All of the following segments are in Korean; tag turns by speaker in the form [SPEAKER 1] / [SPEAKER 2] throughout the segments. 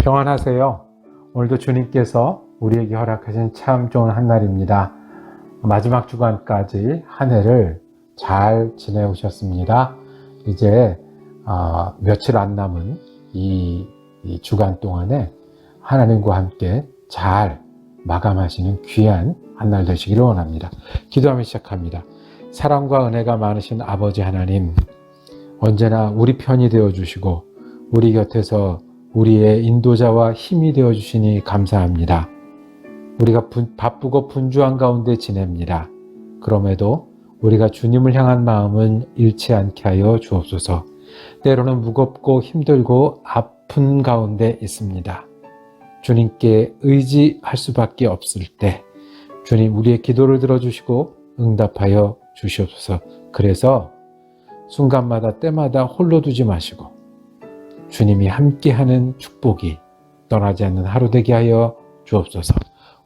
[SPEAKER 1] 평안하세요. 오늘도 주님께서 우리에게 허락하신 참 좋은 한날입니다. 마지막 주간까지 한 해를 잘 지내오셨습니다. 이제 며칠 안 남은 이 주간 동안에 하나님과 함께 잘 마감하시는 귀한 한날 되시기를 원합니다. 기도하며 시작합니다. 사랑과 은혜가 많으신 아버지 하나님, 언제나 우리 편이 되어주시고 우리 곁에서 우리의 인도자와 힘이 되어주시니 감사합니다. 우리가 바쁘고 분주한 가운데 지냅니다. 그럼에도 우리가 주님을 향한 마음은 잃지 않게 하여 주옵소서. 때로는 무겁고 힘들고 아픈 가운데 있습니다. 주님께 의지할 수밖에 없을 때 주님 우리의 기도를 들어주시고 응답하여 주시옵소서. 그래서 순간마다 때마다 홀로 두지 마시고 주님이 함께하는 축복이 떠나지 않는 하루 되게 하여 주옵소서.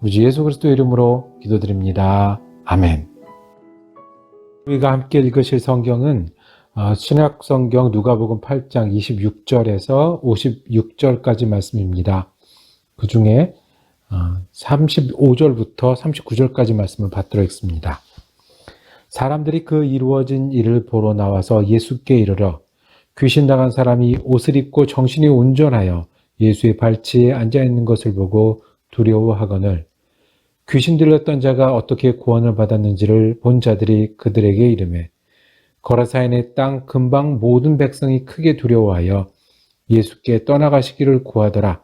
[SPEAKER 1] 우리 주 예수 그리스도 이름으로 기도드립니다. 아멘. 우리가 함께 읽으실 성경은 신약 성경 누가복음 8장 26절에서 56절까지 말씀입니다. 그 중에 35절부터 39절까지 말씀을 받들어 읽습니다. 사람들이 그 이루어진 일을 보러 나와서 예수께 이르러 귀신 나간 사람이 옷을 입고 정신이 온전하여 예수의 발치에 앉아있는 것을 보고 두려워하거늘 귀신 들렸던 자가 어떻게 구원을 받았는지를 본 자들이 그들에게 이르매 거라사인의 땅 근방 모든 백성이 크게 두려워하여 예수께 떠나가시기를 구하더라.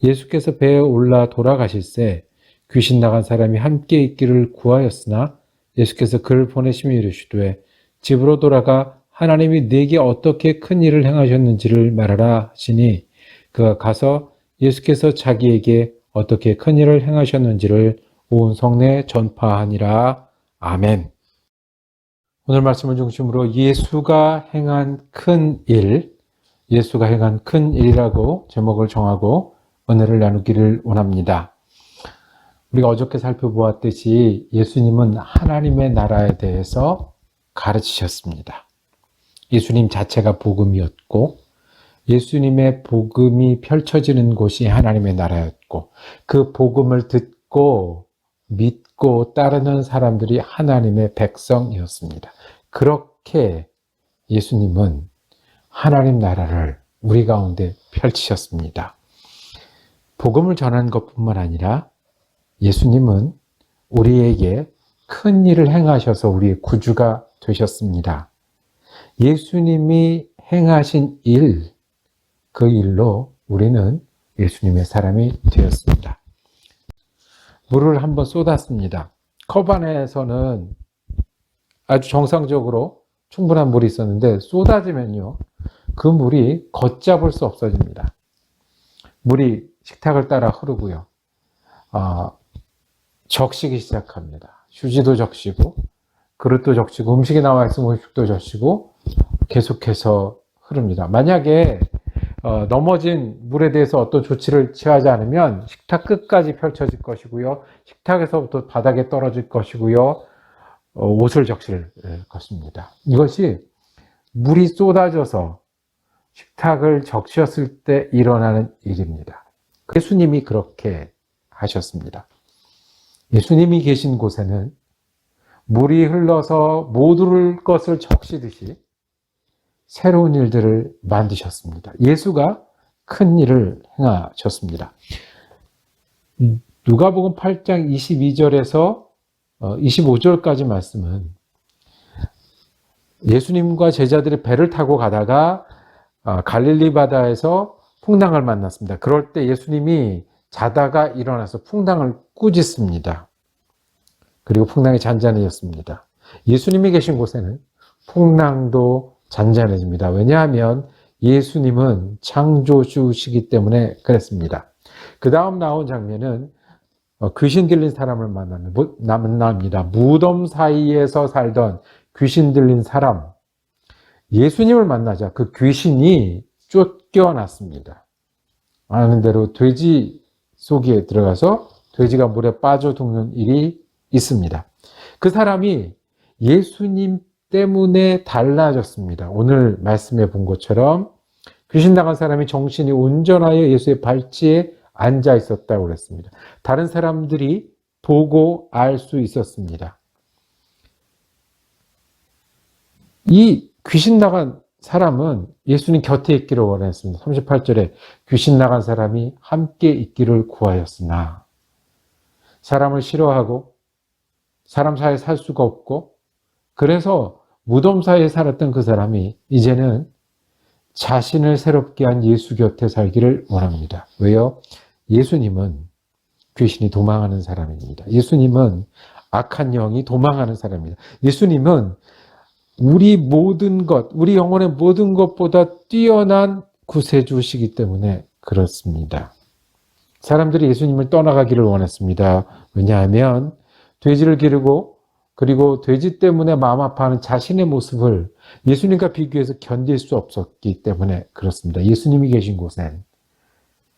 [SPEAKER 1] 예수께서 배에 올라 돌아가실새 귀신 나간 사람이 함께 있기를 구하였으나 예수께서 그를 보내시며 이르시되 집으로 돌아가 하나님이 네게 어떻게 큰 일을 행하셨는지를 말하라 하시니 그가 가서 예수께서 자기에게 어떻게 큰 일을 행하셨는지를 온 성내에 전파하니라. 아멘. 오늘 말씀을 중심으로 예수가 행한 큰 일, 예수가 행한 큰 일이라고 제목을 정하고 은혜를 나누기를 원합니다. 우리가 어저께 살펴보았듯이 예수님은 하나님의 나라에 대해서 가르치셨습니다. 예수님 자체가 복음이었고 예수님의 복음이 펼쳐지는 곳이 하나님의 나라였고 그 복음을 듣고 믿고 따르는 사람들이 하나님의 백성이었습니다. 그렇게 예수님은 하나님 나라를 우리 가운데 펼치셨습니다. 복음을 전하는 것뿐만 아니라 예수님은 우리에게 큰 일을 행하셔서 우리의 구주가 되셨습니다. 예수님이 행하신 일, 그 일로 우리는 예수님의 사람이 되었습니다. 물을 한번 쏟았습니다. 컵 안에서는 아주 정상적으로 충분한 물이 있었는데 쏟아지면요, 그 물이 걷잡을 수 없어집니다. 물이 식탁을 따라 흐르고요. 적시기 시작합니다. 휴지도 적시고 그릇도 적시고 음식이 나와 있으면 음식도 적시고 계속해서 흐릅니다. 만약에 넘어진 물에 대해서 어떤 조치를 취하지 않으면 식탁 끝까지 펼쳐질 것이고요. 식탁에서부터 바닥에 떨어질 것이고요. 옷을 적실 것입니다. 이것이 물이 쏟아져서 식탁을 적셨을 때 일어나는 일입니다. 예수님이 그렇게 하셨습니다. 예수님이 계신 곳에는 물이 흘러서 모든 것을 적시듯이 새로운 일들을 만드셨습니다. 예수가 큰 일을 행하셨습니다. 누가복음 8장 22절에서 25절까지 말씀은 예수님과 제자들이 배를 타고 가다가 갈릴리 바다에서 풍랑을 만났습니다. 그럴 때 예수님이 자다가 일어나서 풍랑을 꾸짖습니다. 그리고 풍랑이 잔잔해졌습니다. 예수님이 계신 곳에는 풍랑도 잔잔해집니다. 왜냐하면 예수님은 창조주시기 때문에 그랬습니다. 그 다음 나온 장면은 귀신 들린 사람을 만납니다. 무덤 사이에서 살던 귀신 들린 사람, 예수님을 만나자 그 귀신이 쫓겨났습니다. 아는 대로 돼지 속에 들어가서 돼지가 물에 빠져 죽는 일이 있습니다. 그 사람이 예수님 때문에 달라졌습니다. 오늘 말씀해 본 것처럼 귀신 나간 사람이 정신이 온전하여 예수의 발치에 앉아 있었다고 그랬습니다. 다른 사람들이 보고 알 수 있었습니다. 이 귀신 나간 사람은 예수님 곁에 있기를 원했습니다. 38절에 귀신 나간 사람이 함께 있기를 구하였으나 사람을 싫어하고 사람 사이에 살 수가 없고 그래서 무덤 사이에 살았던 그 사람이 이제는 자신을 새롭게 한 예수 곁에 살기를 원합니다. 왜요? 예수님은 귀신이 도망하는 사람입니다. 예수님은 악한 영이 도망하는 사람입니다. 예수님은 우리 모든 것, 우리 영혼의 모든 것보다 뛰어난 구세주시기 때문에 그렇습니다. 사람들이 예수님을 떠나가기를 원했습니다. 왜냐하면 돼지를 기르고 그리고 돼지 때문에 마음 아파하는 자신의 모습을 예수님과 비교해서 견딜 수 없었기 때문에 그렇습니다. 예수님이 계신 곳엔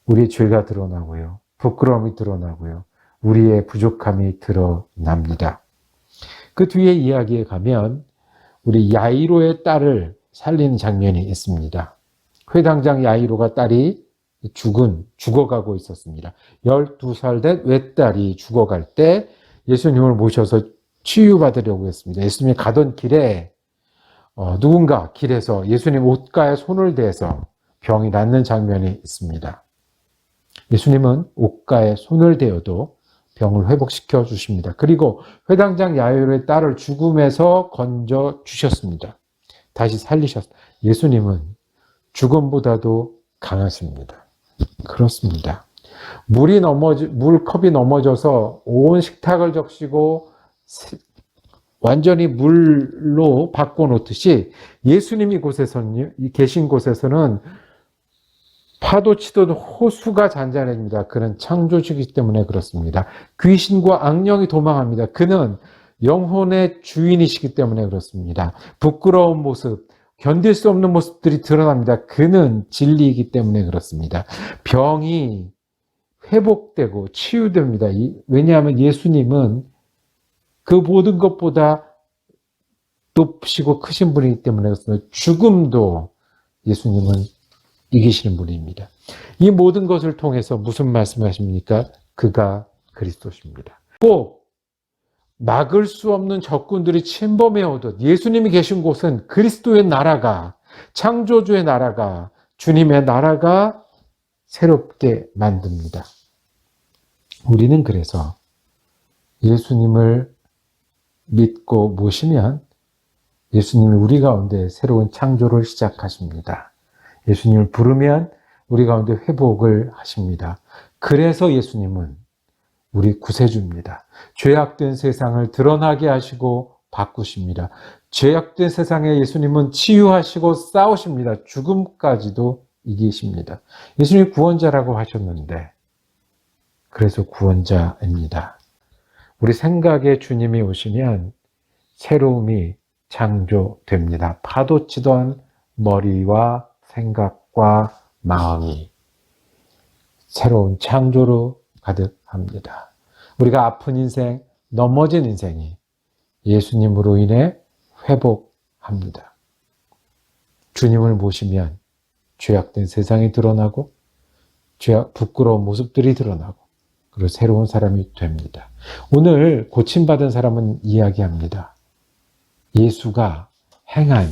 [SPEAKER 1] 우리의 죄가 드러나고요. 부끄러움이 드러나고요. 우리의 부족함이 드러납니다. 그 뒤에 이야기에 가면 우리 야이로의 딸을 살리는 장면이 있습니다. 회당장 야이로가 딸이 죽어가고 있었습니다. 12살 된 외딸이 죽어갈 때 예수님을 모셔서 치유받으려고 했습니다. 예수님이 가던 길에 누군가 길에서 예수님 옷가에 손을 대서 병이 낫는 장면이 있습니다. 예수님은 옷가에 손을 대어도 병을 회복시켜 주십니다. 그리고 회당장 야이로의 딸을 죽음에서 건져 주셨습니다. 다시 살리셨습니다. 예수님은 죽음보다도 강하십니다. 그렇습니다. 물컵이 넘어져서 온 식탁을 적시고 완전히 물로 바꿔놓듯이 예수님이 계신 곳에서는 파도 치던 호수가 잔잔해집니다. 그는 창조주이기 때문에 그렇습니다. 귀신과 악령이 도망합니다. 그는 영혼의 주인이시기 때문에 그렇습니다. 부끄러운 모습, 견딜 수 없는 모습들이 드러납니다. 그는 진리이기 때문에 그렇습니다. 병이 회복되고 치유됩니다. 왜냐하면 예수님은 그 모든 것보다 높으시고 크신 분이기 때문에 그렇습니다. 죽음도 예수님은 이기시는 분입니다. 이 모든 것을 통해서 무슨 말씀하십니까? 그가 그리스도십니다. 꼭 막을 수 없는 적군들이 침범해 오듯 예수님이 계신 곳은 그리스도의 나라가, 창조주의 나라가, 주님의 나라가 새롭게 만듭니다. 우리는 그래서 예수님을 믿고 모시면 예수님이 우리 가운데 새로운 창조를 시작하십니다. 예수님을 부르면 우리 가운데 회복을 하십니다. 그래서 예수님은 우리 구세주입니다. 죄악된 세상을 드러나게 하시고 바꾸십니다. 죄악된 세상에 예수님은 치유하시고 싸우십니다. 죽음까지도 이기십니다. 예수님이 구원자라고 하셨는데 그래서 구원자입니다. 우리 생각에 주님이 오시면 새로움이 창조됩니다. 파도치던 머리와 생각과 마음이 새로운 창조로 가득합니다. 우리가 아픈 인생, 넘어진 인생이 예수님으로 인해 회복합니다. 주님을 모시면 죄악된 세상이 드러나고 부끄러운 모습들이 드러나고 그리고 새로운 사람이 됩니다. 오늘 고침받은 사람은 이야기합니다. 예수가 행한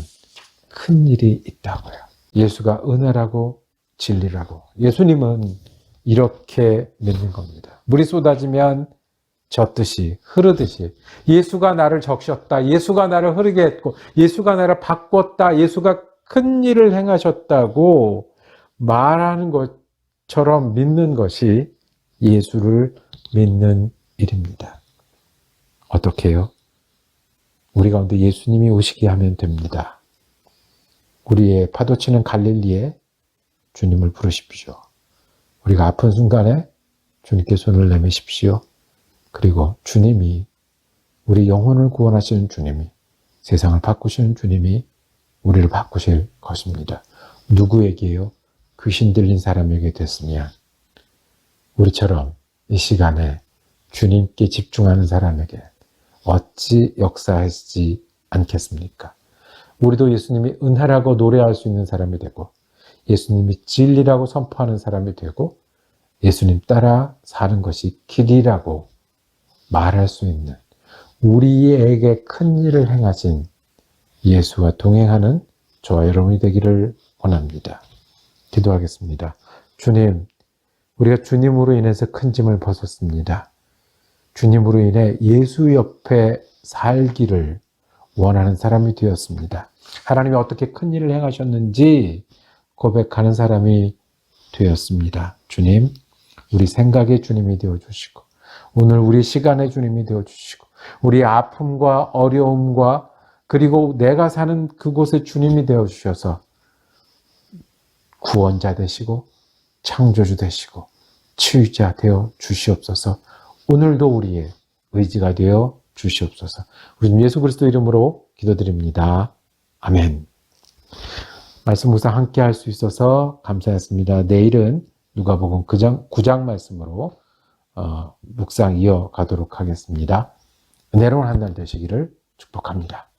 [SPEAKER 1] 큰 일이 있다고요. 예수가 은혜라고 진리라고. 예수님은 이렇게 믿는 겁니다. 물이 쏟아지면 젖듯이 흐르듯이 예수가 나를 적셨다. 예수가 나를 흐르게 했고 예수가 나를 바꿨다. 예수가 큰 일을 행하셨다고 말하는 것처럼 믿는 것이 예수를 믿는 일입니다. 어떻게 해요? 우리 가운데 예수님이 오시게 하면 됩니다. 우리의 파도치는 갈릴리에 주님을 부르십시오. 우리가 아픈 순간에 주님께 손을 내미십시오. 그리고 주님이 우리 영혼을 구원하시는 주님이 세상을 바꾸시는 주님이 우리를 바꾸실 것입니다. 누구에게요? 귀신 들린 사람에게 됐으면 우리처럼 이 시간에 주님께 집중하는 사람에게 어찌 역사하시지 않겠습니까? 우리도 예수님이 은혜라고 노래할 수 있는 사람이 되고 예수님이 진리라고 선포하는 사람이 되고 예수님 따라 사는 것이 길이라고 말할 수 있는 우리에게 큰 일을 행하신 예수와 동행하는 저와 여러분이 되기를 원합니다. 기도하겠습니다. 주님, 우리가 주님으로 인해서 큰 짐을 벗었습니다. 주님으로 인해 예수 옆에 살기를 원하는 사람이 되었습니다. 하나님이 어떻게 큰 일을 행하셨는지 고백하는 사람이 되었습니다. 주님, 우리 생각의 주님이 되어주시고 오늘 우리 시간의 주님이 되어주시고 우리 아픔과 어려움과 그리고 내가 사는 그곳의 주님이 되어주셔서 구원자 되시고 창조주 되시고 치유자 되어 주시옵소서. 오늘도 우리의 의지가 되어 주시옵소서. 우리 주 예수 그리스도 이름으로 기도드립니다. 아멘. 말씀 묵상 함께 할 수 있어서 감사했습니다. 내일은 누가복음 9장 말씀으로 묵상 이어가도록 하겠습니다. 은혜로운 한 날 되시기를 축복합니다.